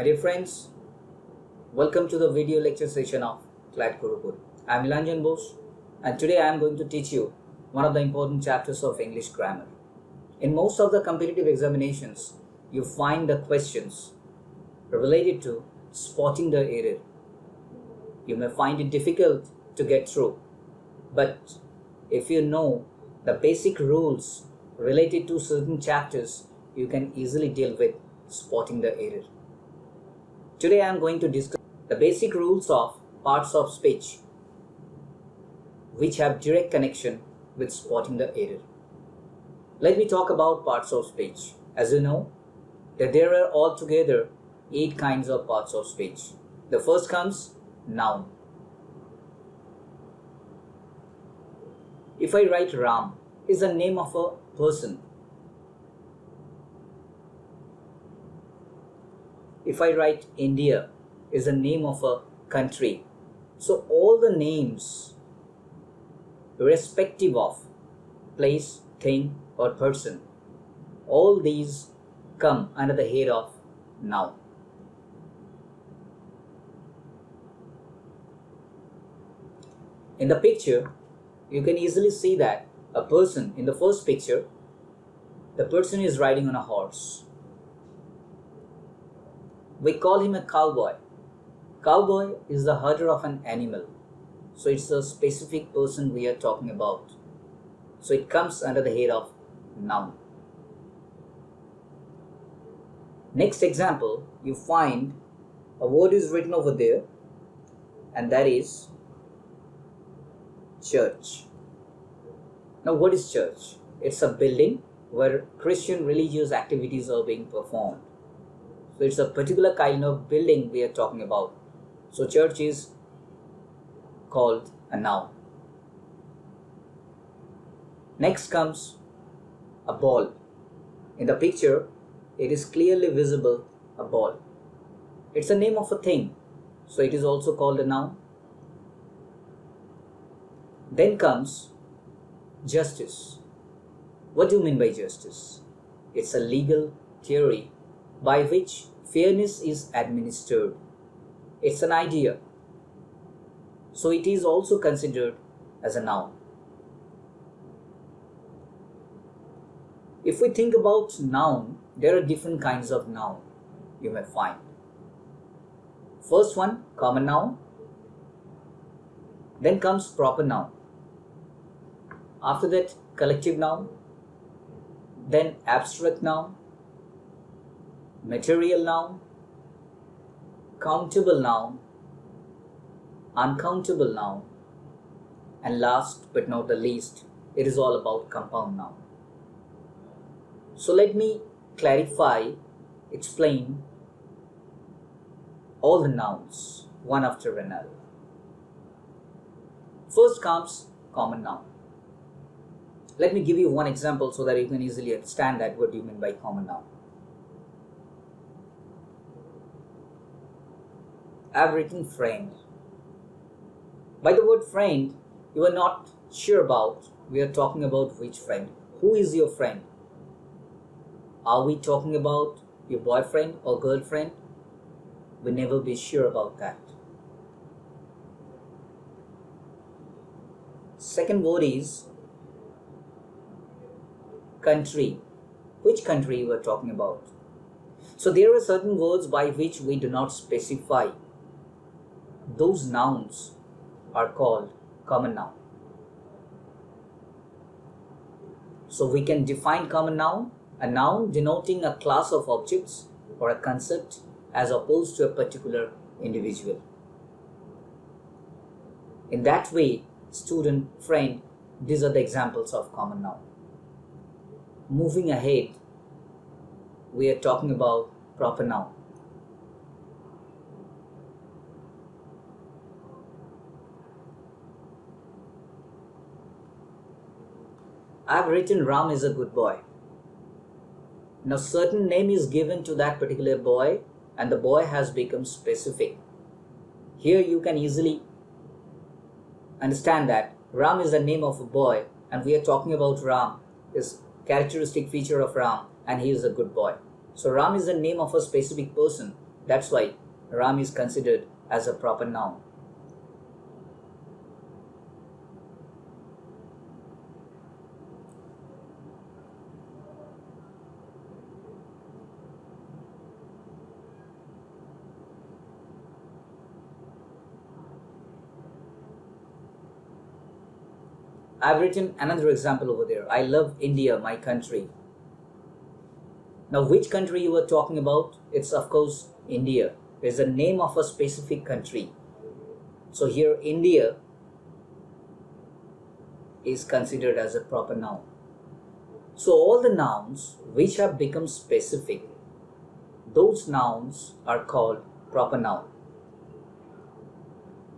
My dear friends, welcome to the video lecture session of CLAT Gurukul. I am Nilanjan Bose and today I am going to teach you one of the important chapters of English grammar. In most of the competitive examinations, you find the questions related to spotting the error. You may find it difficult to get through, but if you know the basic rules related to certain chapters, you can easily deal with spotting the error. Today I am going to discuss the basic rules of parts of speech which have direct connection with spotting the error. Let me talk about parts of speech. As you know, that there are altogether 8 kinds of parts of speech. The first comes noun. If I write Ram is the name of a person. If I write India is the name of a country. So all the names irrespective of place, thing or person, all these come under the head of noun. In the picture, you can easily see that a person in the first picture, the person is riding on a horse. We call him a cowboy. Cowboy is the herder of an animal. So it's a specific person we are talking about. So it comes under the head of noun. Next example, you find a word is written over there, and that is church. Now what is church? It's a building where Christian religious activities are being performed. So it's a particular kind of building we are talking about. So church is called a noun. Next comes a ball. In the picture, it is clearly visible a ball. It's the name of a thing. So it is also called a noun. Then comes justice. What do you mean by justice? It's a legal theory by which fairness is administered. It's an idea. So it is also considered as a noun. If we think about noun, there are different kinds of noun you may find. First one, common noun. Then comes proper noun. After that, collective noun. Then abstract noun. Material noun, countable noun, uncountable noun, and last but not the least, it is all about compound noun. So let me clarify, explain all the nouns one after another. First comes common noun. Let me give you one example so that you can easily understand that what do you mean by common noun. I have written friend. By the word friend, you are not sure about, we are talking about which friend. Who is your friend? Are we talking about your boyfriend or girlfriend? We'll never be sure about that. Second word is country. Which country you are talking about? So there are certain words by which we do not specify. Those nouns are called common noun. So we can define common noun, a noun denoting a class of objects or a concept as opposed to a particular individual. In that way, student, friend, these are the examples of common noun. Moving ahead, we are talking about proper noun. I have written Ram is a good boy. Now certain name is given to that particular boy and the boy has become specific. Here you can easily understand that Ram is the name of a boy and we are talking about Ram is characteristic feature of Ram and he is a good boy. So Ram is the name of a specific person That's why Ram is considered as a proper noun. I've written another example over there. I love India, my country. Now, which country you were talking about? It's of course India. It's the name of a specific country. So here India is considered as a proper noun. So all the nouns which have become specific, those nouns are called proper noun.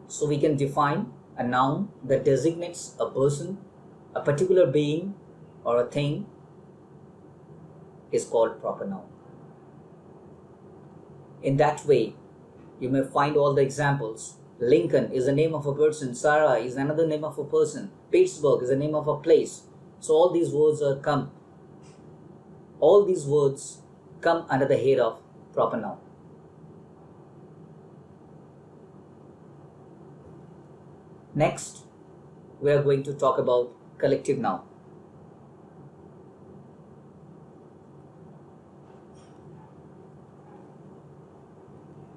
So we can define a noun that designates a person, a particular being, or a thing is called proper noun. In that way, you may find all the examples. Lincoln is the name of a person, Sarah is another name of a person, Pittsburgh is the name of a place. So all these words come under the head of proper noun. Next, we are going to talk about collective noun.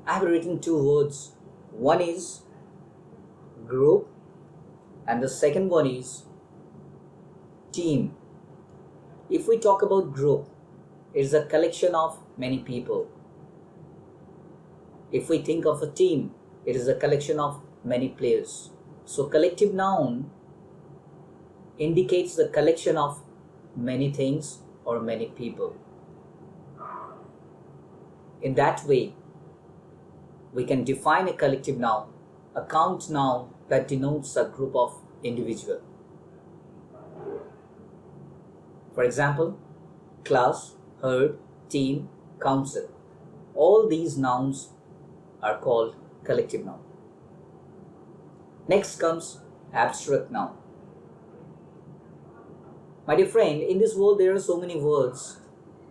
I have written two words. One is group and the second one is team. If we talk about group, it is a collection of many people. If we think of a team, it is a collection of many players. So collective noun indicates the collection of many things or many people. In that way, we can define a collective noun, a count noun that denotes a group of individuals. For example, class, herd, team, council. All these nouns are called collective noun. Next comes abstract noun. My dear friend, in this world there are so many words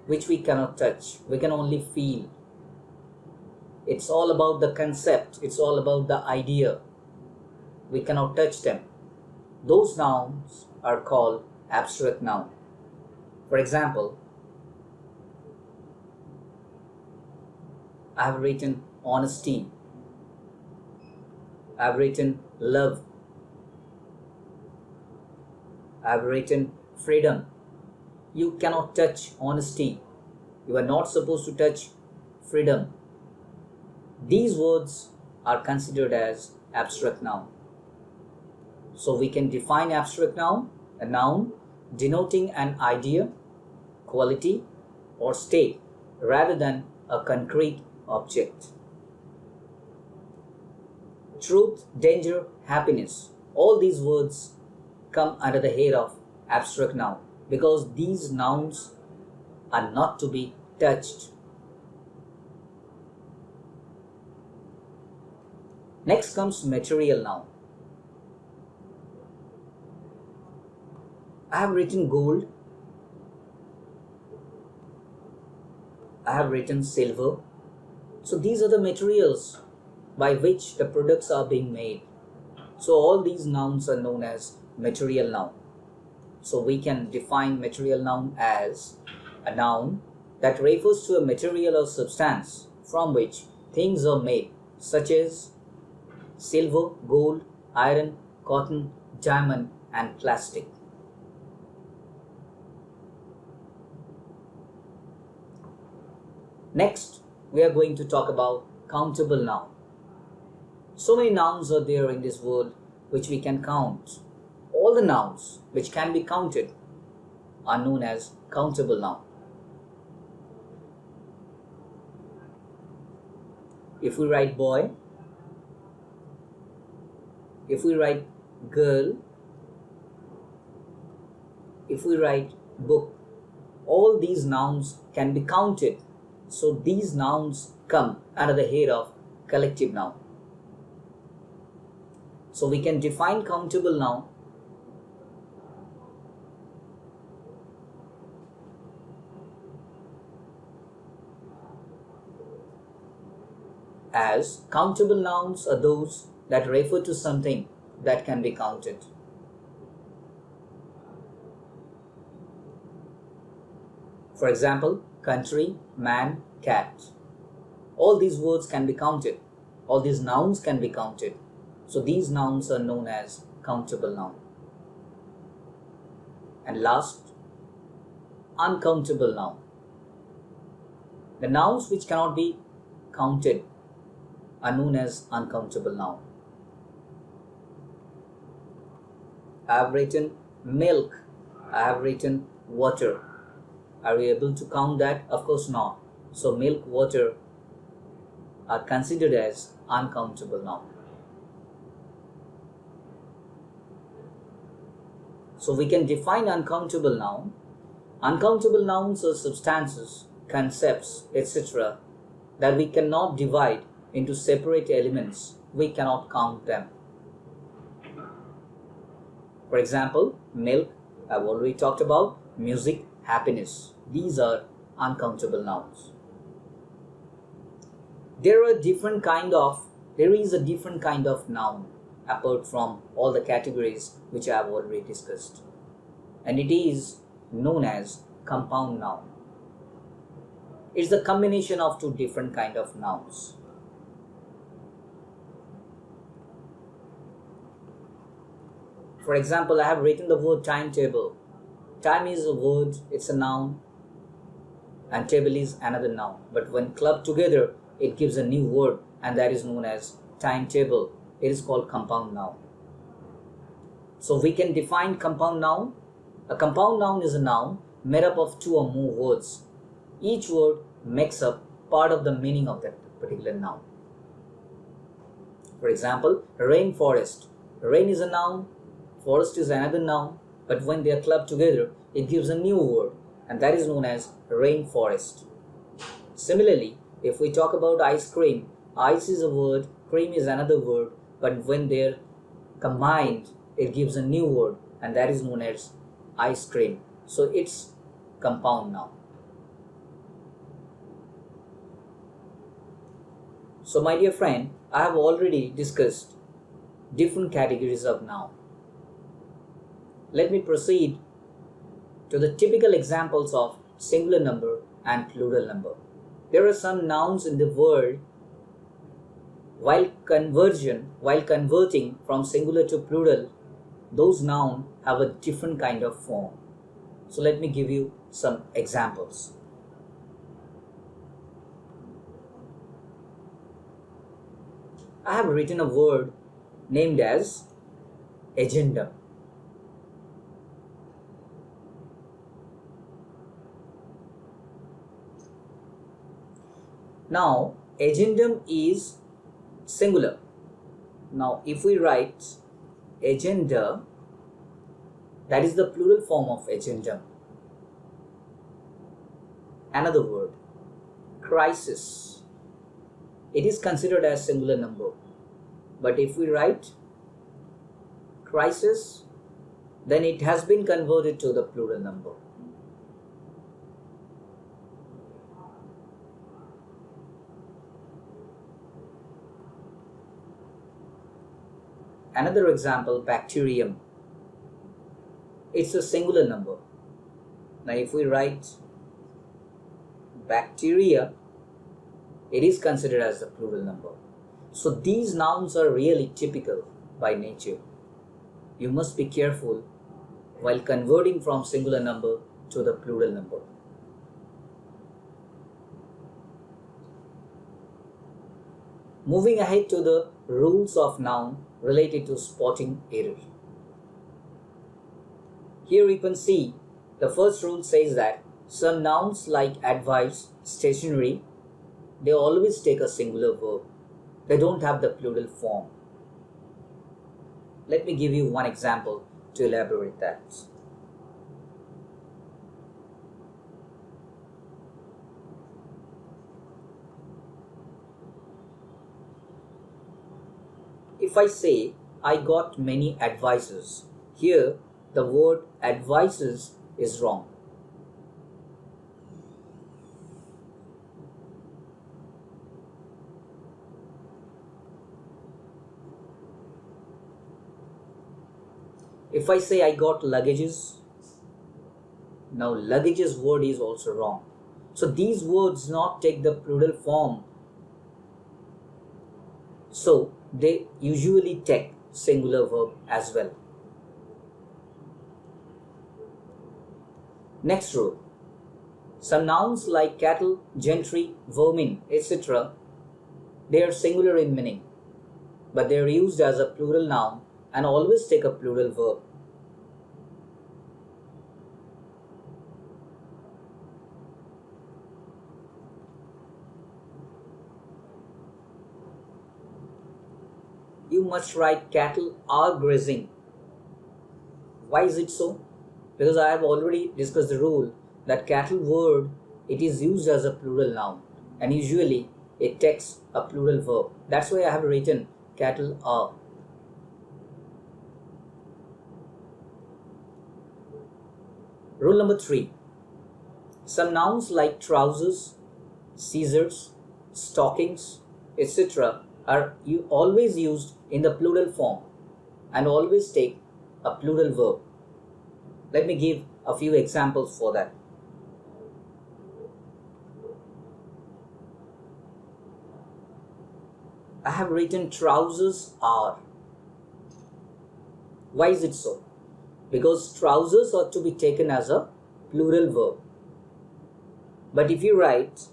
which we cannot touch. We can only feel. It's all about the concept. It's all about the idea. We cannot touch them. Those nouns are called abstract noun. For example, I have written honesty. I have written love. I have written freedom. You cannot touch honesty. You are not supposed to touch freedom. These words are considered as abstract noun. So we can define abstract noun, a noun denoting an idea, quality, or state rather than a concrete object. Truth, danger, happiness, all these words come under the head of abstract noun because these nouns are not to be touched. Next comes material noun. I have written gold. I have written silver. So these are the materials by which the products are being made. So all these nouns are known as material noun. So we can define material noun as a noun that refers to a material or substance from which things are made, such as silver, gold, iron, cotton, diamond, and plastic. Next, we are going to talk about countable noun. So many nouns are there in this world which we can count. All the nouns which can be counted are known as countable noun. If we write boy, if we write girl, if we write book, all these nouns can be counted. So these nouns come under the head of collective noun. So we can define countable noun as countable nouns are those that refer to something that can be counted. For example, country, man, cat. All these words can be counted. All these nouns can be counted. So these nouns are known as countable noun. And last, uncountable noun. The nouns which cannot be counted are known as uncountable noun. I have written milk. I have written water. Are we able to count that? Of course not. So milk, water are considered as uncountable noun. So we can define uncountable noun. Uncountable nouns are substances, concepts, etc. that we cannot divide into separate elements. We cannot count them. For example, milk, I've already talked about, music, happiness. These are uncountable nouns. There is a different kind of noun apart from all the categories which I have already discussed. And it is known as compound noun. It's the combination of two different kind of nouns. For example, I have written the word timetable. Time is a word, it's a noun, and table is another noun. But when clubbed together, it gives a new word, and that is known as timetable. It is called compound noun. So we can define compound noun. A compound noun is a noun made up of two or more words. Each word makes up part of the meaning of that particular noun. For example, rainforest. Rain is a noun, forest is another noun, but when they are clubbed together, it gives a new word, and that is known as rainforest. Similarly, if we talk about ice cream, ice is a word, cream is another word, but when they are combined, it gives a new word, and that is known as ice cream. So it's compound noun. So my dear friend, I have already discussed different categories of noun. Let me proceed to the typical examples of singular number and plural number. There are some nouns in the world while converting from singular to plural, those nouns have a different kind of form. So let me give you some examples. I have written a word named as agenda. Now, agendum is singular. Now, if we write agenda, that is the plural form of agendum. Another word, crisis. It is considered as singular number. But if we write crisis, then it has been converted to the plural number. Another example, bacterium. It's a singular number. Now if we write bacteria, it is considered as the plural number. So these nouns are really typical by nature. You must be careful while converting from singular number to the plural number. Moving ahead to the rules of noun related to spotting error. Here we can see the first rule says that some nouns like advice, stationery, they always take a singular verb. They don't have the plural form. Let me give you one example to elaborate that. If I say, I got many advices, here the word advices is wrong. If I say I got luggages, now luggages word is also wrong. So these words not take the plural form. So they usually take singular verb as well. Next rule. Some nouns like cattle, gentry, vermin, etc., they are singular in meaning, but they are used as a plural noun and always take a plural verb. You must write cattle are grazing. Why is it so? Because I have already discussed the rule that cattle word, it is used as a plural noun and usually it takes a plural verb. That's why I have written cattle are. Rule number 3. Some nouns like trousers, scissors, stockings, etc. are always used in the plural form and always take a plural verb. Let me give a few examples for that. I have written trousers are. Why is it so? Because trousers are to be taken as a plural verb. But if you write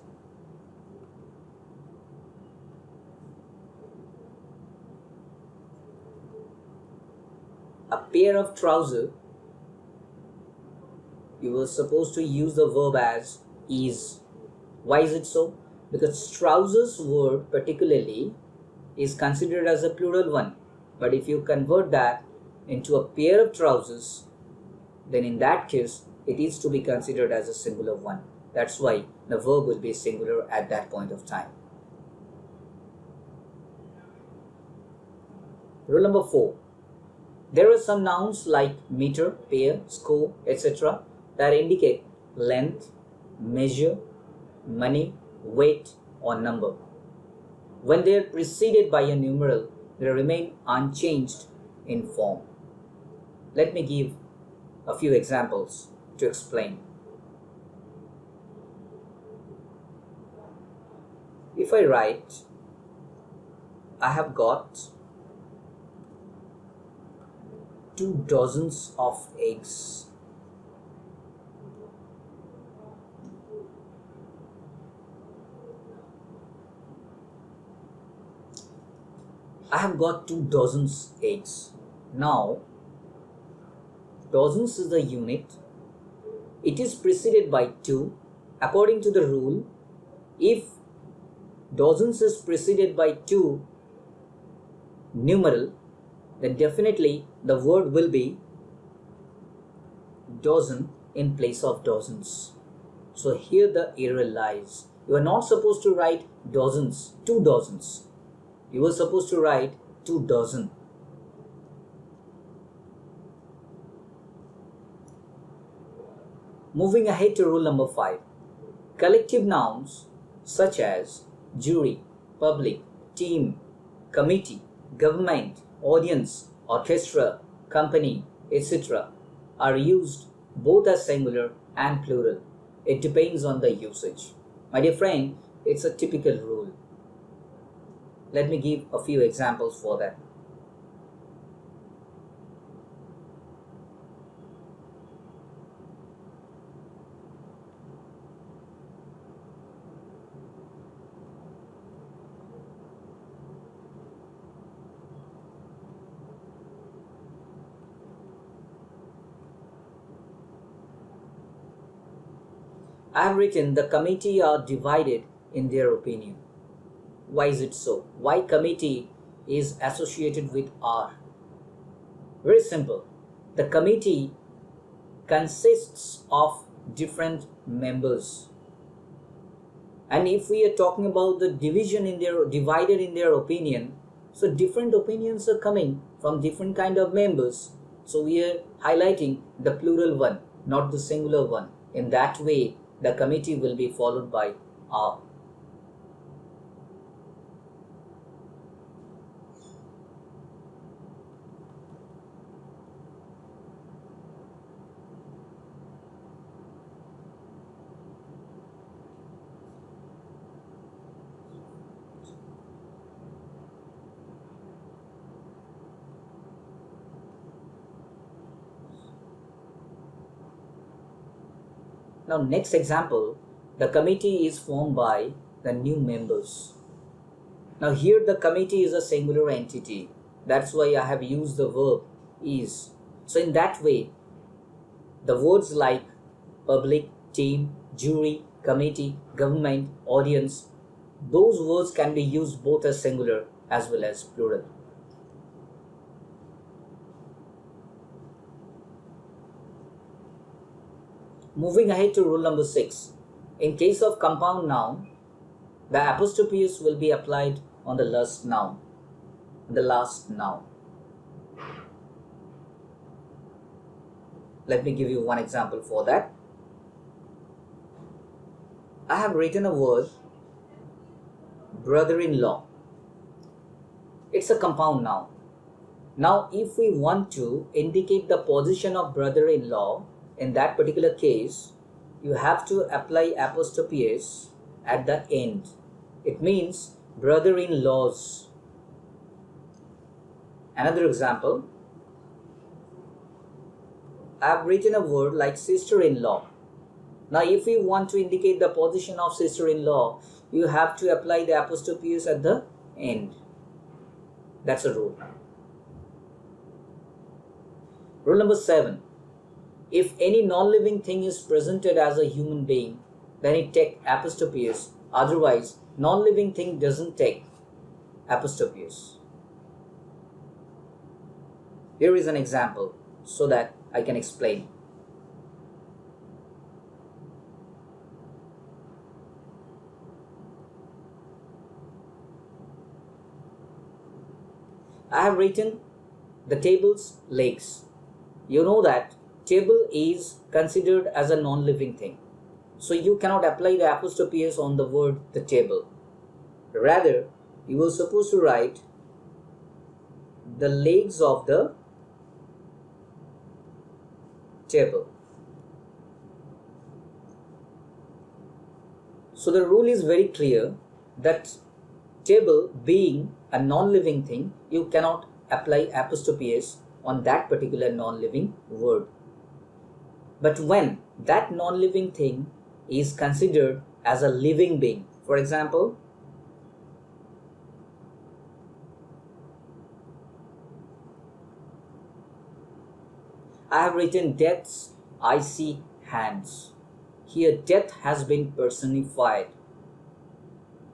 a pair of trousers, you were supposed to use the verb as is. Why is it so? Because trousers word particularly is considered as a plural one. But if you convert that into a pair of trousers, then in that case, it is to be considered as a singular one. That's why the verb will be singular at that point of time. Rule number 4. There are some nouns like meter, pair, score, etc. that indicate length, measure, money, weight, or number. When they are preceded by a numeral, they remain unchanged in form. Let me give a few examples to explain. If I write, I have got 2 dozens of eggs. I have got 2 dozens eggs. Now, dozens is the unit. It is preceded by 2. According to the rule, if dozens is preceded by 2 numeral, then definitely the word will be dozen in place of dozens. So here the error lies. You are not supposed to write dozens, 2 dozens. You were supposed to write 2 dozen. Moving ahead to rule number 5. Collective nouns such as jury, public, team, committee, government, audience, orchestra, company, etc. are used both as singular and plural. It depends on the usage. My dear friend, it's a typical rule. Let me give a few examples for that. I have written the committee are divided in their opinion. Why is it so? Why committee is associated with are? Very simple. The committee consists of different members. And if we are talking about the divided in their opinion, so different opinions are coming from different kind of members. So we are highlighting the plural one, not the singular one. In that way, the committee will be followed by are. Now next example, the committee is formed by the new members. Now here the committee is a singular entity. That's why I have used the verb is. So in that way, the words like public, team, jury, committee, government, audience, those words can be used both as singular as well as plural. Moving ahead to rule number 6. In case of compound noun, the apostrophes will be applied on the last noun. Let me give you one example for that. I have written a word brother-in-law. It's a compound noun. Now if we want to indicate the position of brother-in-law, in that particular case, you have to apply apostrophes at the end. It means brother-in-laws. Another example, I have written a word like sister-in-law. Now if we want to indicate the position of sister-in-law, you have to apply the apostrophes at the end. That's a rule. Rule number 7. If any non-living thing is presented as a human being, then it takes apostrophes. Otherwise, non-living thing doesn't take apostrophes. Here is an example so that I can explain. I have written the table's legs. You know that table is considered as a non-living thing. So you cannot apply the apostrophes on the word the table. Rather, you were supposed to write the legs of the table. So the rule is very clear that table being a non-living thing, you cannot apply apostrophes on that particular non-living word. But when that non-living thing is considered as a living being, for example, I have written death's icy hands. Here death has been personified.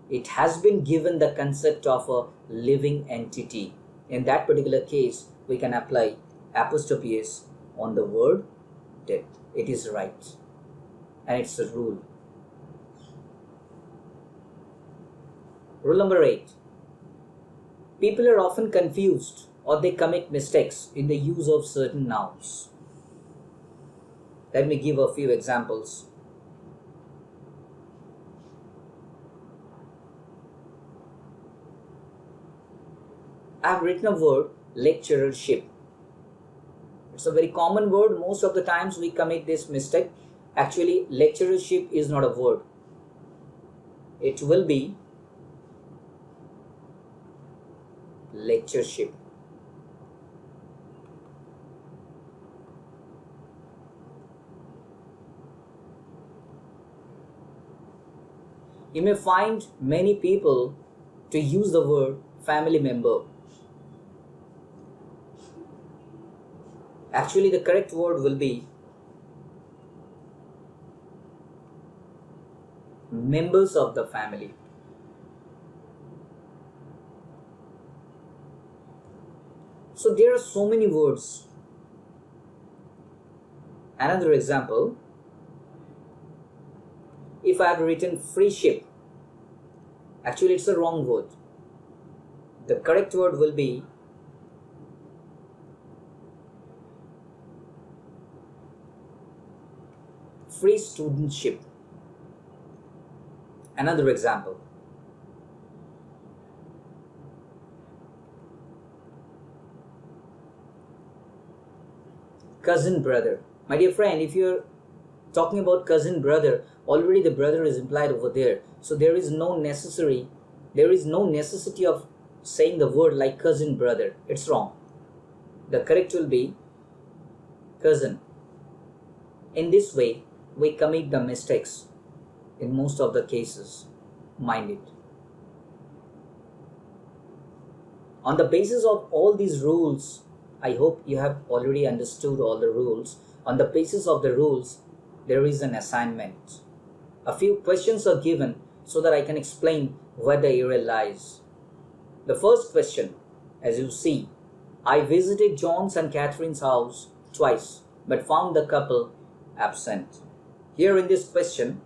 It has been given the concept of a living entity. In that particular case, we can apply apostrophes on the word death. It is right. And it's a rule. Rule number 8. People are often confused or they commit mistakes in the use of certain nouns. Let me give a few examples. I have written a word lecturership. It's a very common word. Most of the times we commit this mistake. Actually, lecturership is not a word. It will be lectureship. You may find many people to use the word family member. Actually, the correct word will be members of the family. So there are so many words. Another example, if I had written free ship, actually it's a wrong word. The correct word will be free studentship. Another example, cousin brother. My dear friend, if you're talking about cousin brother, already the brother is implied over there. So there is no necessity of saying the word like cousin brother. It's wrong. The correct will be cousin. In this way, we commit the mistakes in most of the cases. Mind it. On the basis of all these rules, I hope you have already understood all the rules. On the basis of the rules, there is an assignment. A few questions are given so that I can explain where the error lies. The first question, as you see, I visited John's and Catherine's house twice, but found the couple absent. Here in this question,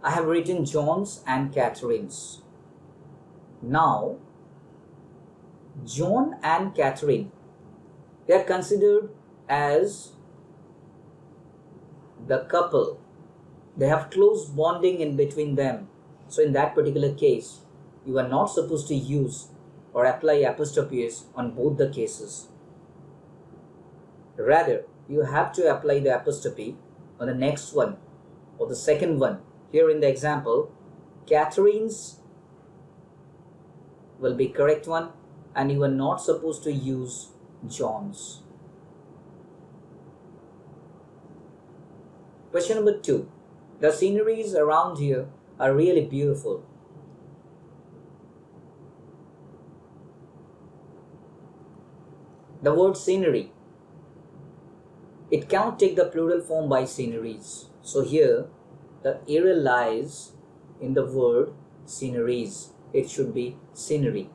I have written John's and Catherine's. Now, John and Catherine, they are considered as the couple. They have close bonding in between them. So in that particular case, you are not supposed to use or apply apostrophes on both the cases. Rather, you have to apply the apostrophe on the next one or the second one. Here in the example, Catherine's will be correct one, and you are not supposed to use John's. Question number 2. The sceneries around here are really beautiful. The word scenery, it cannot take the plural form by sceneries. So here, the error lies in the word sceneries. It should be scenery.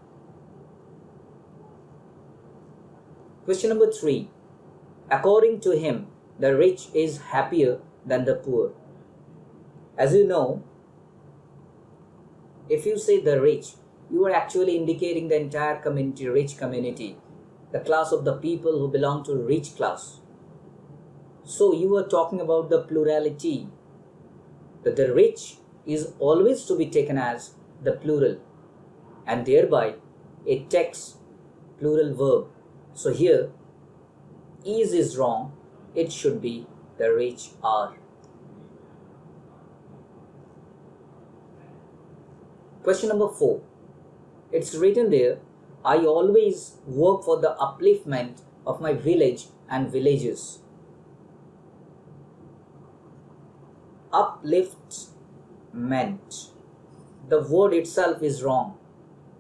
Question number 3. According to him, the rich is happier than the poor. As you know, if you say the rich, you are actually indicating the entire community, rich community, the class of the people who belong to rich class. So you are talking about the plurality, that the rich is always to be taken as the plural, and thereby it takes plural verb. So here, is wrong. It should be the rich are. Question number 4. It's written there, I always work for the upliftment of my village and villages. Upliftment. The word itself is wrong.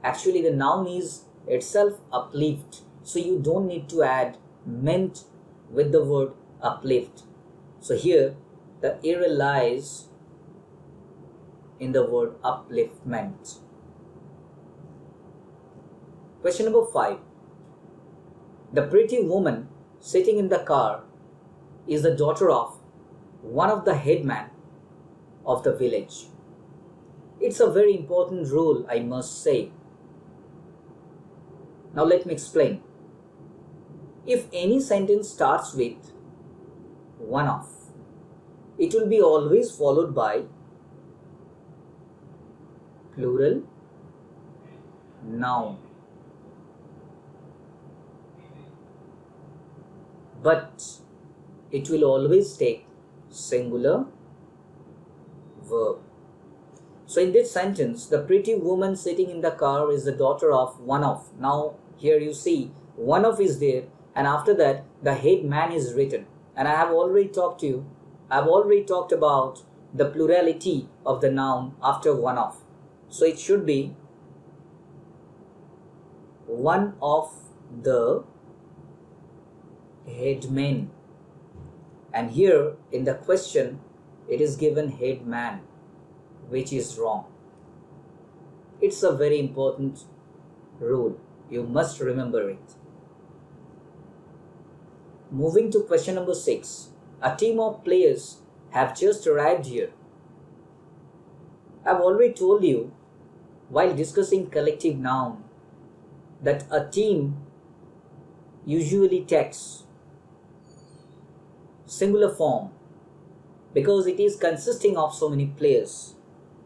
Actually, the noun is itself uplift. So you don't need to add meant with the word uplift. So here, the error lies in the word upliftment. Question number 5. The pretty woman sitting in the car is the daughter of one of the headmen of the village. It's a very important rule, I must say. Now let me explain. If any sentence starts with one of, it will be always followed by plural noun. But it will always take singular verb. So in this sentence, the pretty woman sitting in the car is the daughter of one of. Now here you see one of is there, and after that the head man is written. And I have already talked about the plurality of the noun after one of. So it should be one of the headmen. And here in the question, it is given headman, which is wrong. It's a very important rule. You must remember it. Moving to question number 6. A team of players have just arrived here. I've already told you while discussing collective noun that a team usually takes singular form because it is consisting of so many players.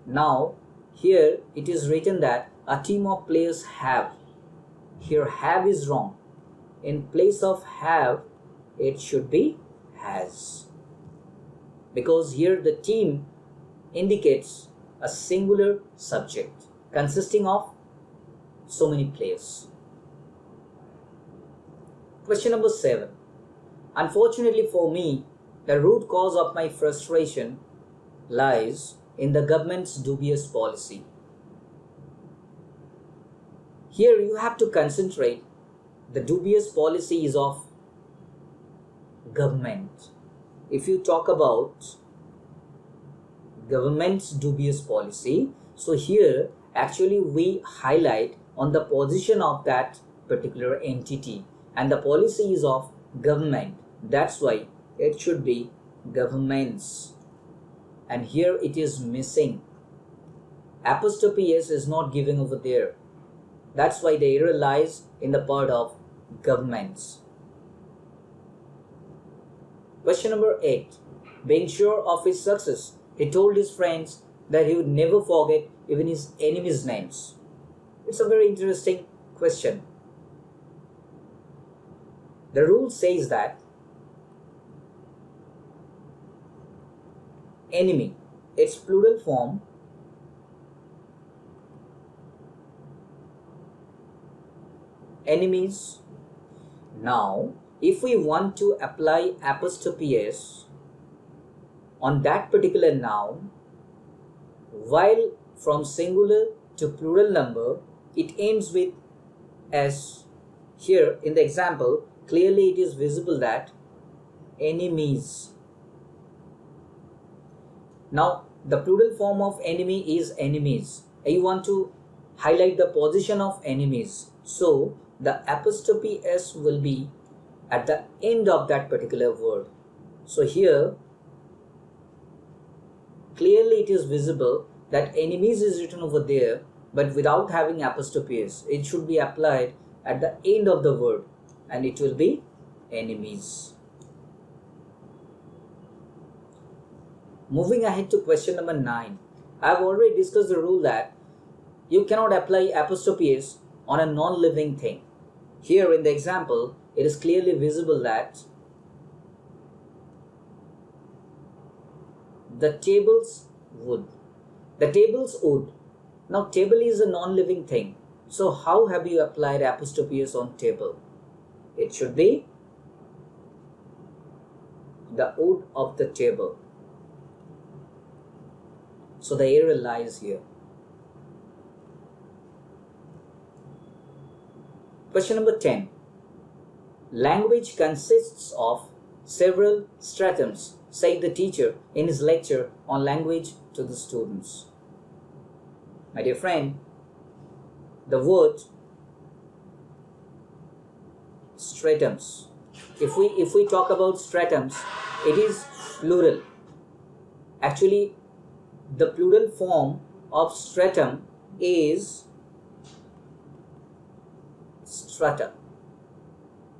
Now here it is written that a team of players have. Here have is wrong. In place of have, it should be has, because here the team indicates a singular subject consisting of so many players. Question number 7. Unfortunately for me, the root cause of my frustration lies in the government's dubious policy. Here you have to concentrate. The dubious policy is of government. If you talk about government's dubious policy, so here actually we highlight on the position of that particular entity, and the policy is of government. That's why it should be governments, and here it is missing. Apostrophe s is not given over there. That's why the error lies in the part of governments. Question number 8. Being sure of his success, he told his friends that he would never forget even his enemies' names. It's a very interesting question. The rule says that enemy, its plural form, enemies. Now, if we want to apply apostrophe s on that particular noun, while from singular to plural number, it ends with s. Here in the example, clearly it is visible that enemies. Now, the plural form of enemy is enemies. You want to highlight the position of enemies. So, the apostrophe s will be at the end of that particular word. So here, clearly it is visible that enemies is written over there, but without having apostrophe s. It should be applied at the end of the word, and it will be enemies. Moving ahead to question number 9. I have already discussed the rule that you cannot apply apostrophe s on a non-living thing. Here in the example, it is clearly visible that the tables would. The tables would. Now table is a non-living thing. So how have you applied apostrophe s on table? It should be the wood of the table. So the error lies here. Question number 10. Language consists of several stratums, said the teacher in his lecture on language to the students. My dear friend, the word stratums, if we talk about stratums, it is plural. Actually, the plural form of stratum is strata.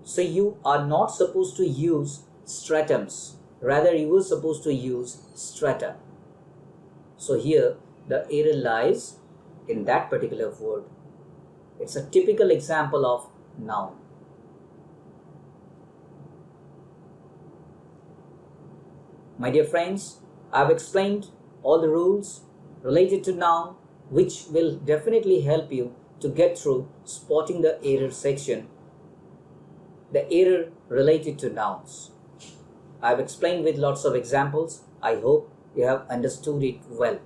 So you are not supposed to use stratums, rather you were supposed to use strata. So here the error lies in that particular word. It's a typical example of noun. My dear friends, I have explained all the rules related to noun, which will definitely help you to get through spotting the error section, the error related to nouns. I have explained with lots of examples. I hope you have understood it well.